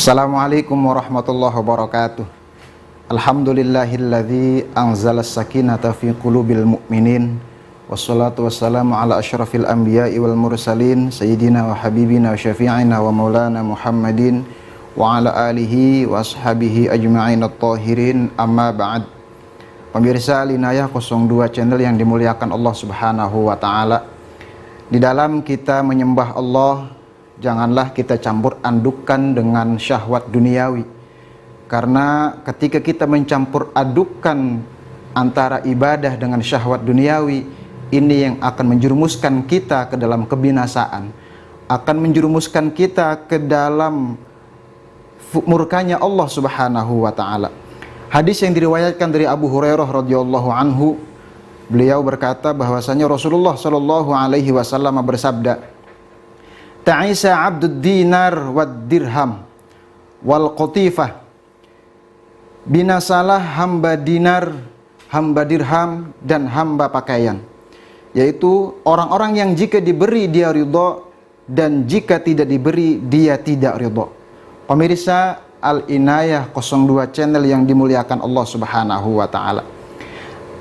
Assalamualaikum warahmatullahi wabarakatuh. Alhamdulillahilladzi anzalas sakinata fi qulubil mu'minin. Wassalatu wassalamu ala asyrafil anbiya'i wal mursalin sayyidina wa habibina wa syafi'ina wa maulana Muhammadin wa ala alihi wa ashabihi ajma'in at-tahirin, amma ba'd. Pemirsa Al-Inayah 02 channel yang dimuliakan Allah Subhanahu wa taala. Di dalam kita menyembah Allah, janganlah kita campur adukan dengan syahwat duniawi. Karena ketika kita mencampur adukan antara ibadah dengan syahwat duniawi, ini yang akan menjerumuskan kita ke dalam kebinasaan, akan menjerumuskan kita ke dalam murkanya Allah Subhanahu wa taala. Hadis yang diriwayatkan dari Abu Hurairah radhiyallahu anhu, beliau berkata bahwasanya Rasulullah shallallahu alaihi wasallam bersabda, "Ta'isa 'abdud dinar wad dirham wal qatifah." Binasalah hamba dinar, hamba dirham, dan hamba pakaian. Yaitu orang-orang yang jika diberi dia ridho, dan jika tidak diberi dia tidak ridho. Pemirsa Al-Inayah 02 channel yang dimuliakan Allah Subhanahu wa taala.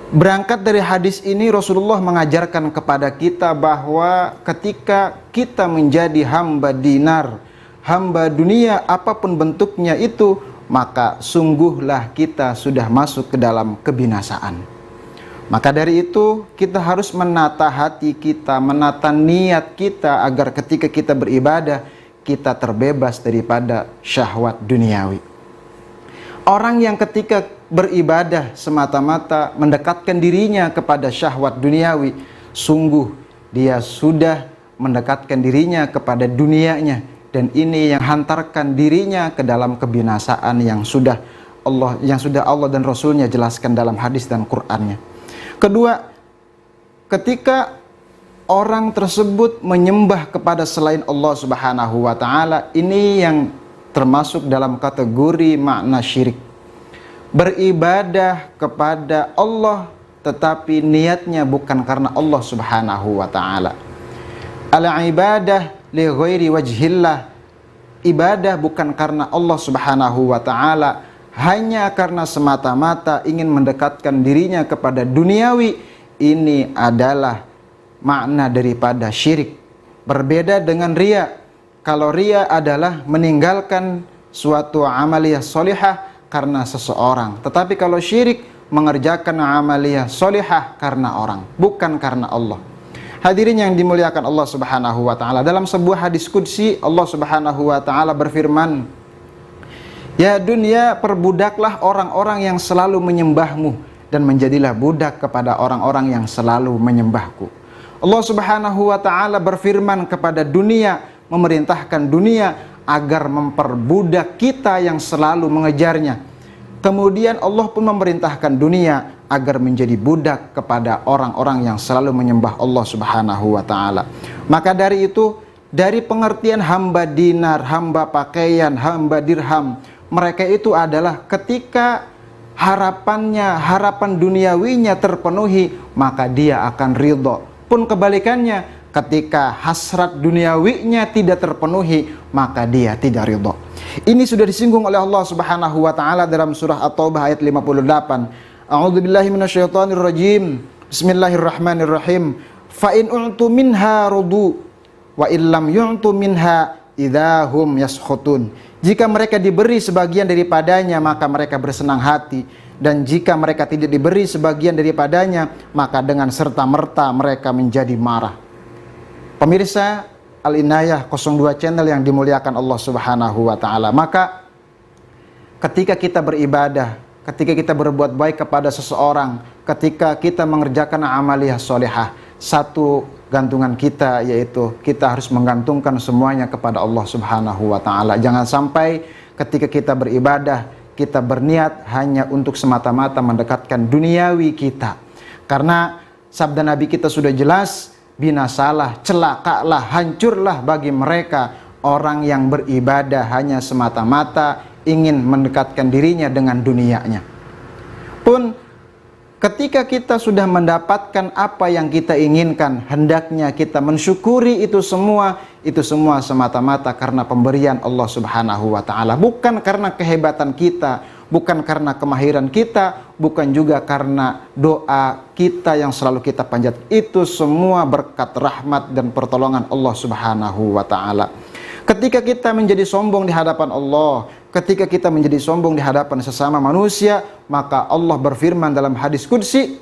Berangkat dari hadis ini, Rasulullah mengajarkan kepada kita bahwa ketika kita menjadi hamba dinar, hamba dunia apapun bentuknya itu, maka sungguhlah kita sudah masuk ke dalam kebinasaan. Maka dari itu kita harus menata hati kita, menata niat kita agar ketika kita beribadah, kita terbebas daripada syahwat duniawi. Orang yang ketika beribadah semata-mata mendekatkan dirinya kepada syahwat duniawi, sungguh dia sudah mendekatkan dirinya kepada dunianya, dan ini yang hantarkan dirinya ke dalam kebinasaan yang sudah Allah dan Rasulnya jelaskan dalam hadis dan Qur'annya. Kedua, ketika orang tersebut menyembah kepada selain Allah Subhanahu wa taala, ini yang termasuk dalam kategori makna syirik. Beribadah kepada Allah tetapi niatnya bukan karena Allah Subhanahu wa taala. Al-ibadah li ghairi wajhillah. Ibadah bukan karena Allah Subhanahu wa taala, hanya karena semata-mata ingin mendekatkan dirinya kepada duniawi. Ini adalah makna daripada syirik. Berbeda dengan riya. Kalau riya adalah meninggalkan suatu amaliyah solihah karena seseorang, tetapi kalau syirik mengerjakan amaliyah solihah karena orang, bukan karena Allah. Hadirin yang dimuliakan Allah Subhanahu wa taala, dalam sebuah hadis qudsi Allah Subhanahu wa taala berfirman, "Ya dunia, perbudaklah orang-orang yang selalu menyembahmu, dan menjadilah budak kepada orang-orang yang selalu menyembahku." Allah Subhanahu wa taala berfirman kepada dunia, memerintahkan dunia agar memperbudak kita yang selalu mengejarnya. Kemudian Allah pun memerintahkan dunia agar menjadi budak kepada orang-orang yang selalu menyembah Allah Subhanahu wa taala. Maka dari itu, dari pengertian hamba dinar, hamba pakaian, hamba dirham, mereka itu adalah ketika harapan duniawinya terpenuhi, maka dia akan ridho. Pun kebalikannya, ketika hasrat duniawinya tidak terpenuhi, maka dia tidak ridho. Ini sudah disinggung oleh Allah Subhanahu wa taala dalam surah At-Taubah ayat 58. A'udzubillahi minasyaitonirrajim. Bismillahirrahmanirrahim. Fa in u'tu minha rudu wa illam yu'tu minha idahum yaskhutun. Jika mereka diberi sebagian daripadanya, maka mereka bersenang hati, dan jika mereka tidak diberi sebagian daripadanya, maka dengan serta-merta mereka menjadi marah. Pemirsa Al-Inayah 02 channel yang dimuliakan Allah Subhanahu wa taala, maka ketika kita beribadah, ketika kita berbuat baik kepada seseorang, ketika kita mengerjakan amaliyah solehah, satu gantungan kita yaitu kita harus menggantungkan semuanya kepada Allah Subhanahu wa taala. Jangan sampai ketika kita beribadah kita berniat hanya untuk semata-mata mendekatkan duniawi kita. Karena sabda Nabi kita sudah jelas, binasalah, celakalah, hancurlah bagi mereka orang yang beribadah hanya semata-mata ingin mendekatkan dirinya dengan dunianya. Pun Ketika kita sudah mendapatkan apa yang kita inginkan, hendaknya kita mensyukuri itu semua semata-mata karena pemberian Allah Subhanahu wa taala, bukan karena kehebatan kita, bukan karena kemahiran kita, bukan juga karena doa kita yang selalu kita panjat. Itu semua berkat rahmat dan pertolongan Allah Subhanahu wa taala. Ketika kita menjadi sombong di hadapan Allah, ketika kita menjadi sombong di hadapan sesama manusia, maka Allah berfirman dalam hadis qudsi,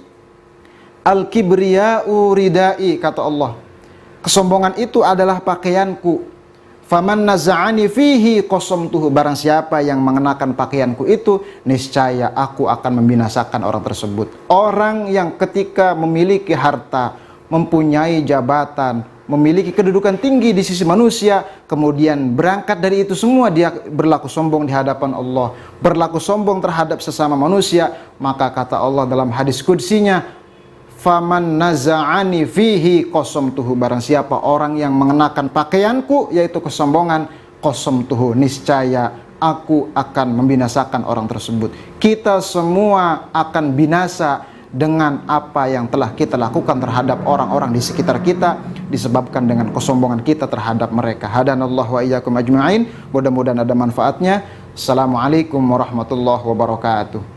Al-kibriya'u ridai, kata Allah, kesombongan itu adalah pakaianku. Faman naza'ani fihi qasamtuhu, barang siapa yang mengenakan pakaianku itu, niscaya aku akan membinasakan orang tersebut. Orang yang ketika memiliki harta, mempunyai jabatan, memiliki kedudukan tinggi di sisi manusia, kemudian berangkat dari itu semua dia berlaku sombong di hadapan Allah, berlaku sombong terhadap sesama manusia, maka kata Allah dalam hadis qudsinya, faman naza'ani fihi qasamtuhu, barang siapa orang yang mengenakan pakaianku, yaitu kesombongan, qasamtuhu, niscaya aku akan membinasakan orang tersebut. Kita semua akan binasa dengan apa yang telah kita lakukan terhadap orang-orang di sekitar kita, disebabkan dengan kesombongan kita terhadap mereka. Hadanallahu wa iyyakum ajma'in. Mudah-mudahan ada manfaatnya. Assalamualaikum warahmatullahi wabarakatuh.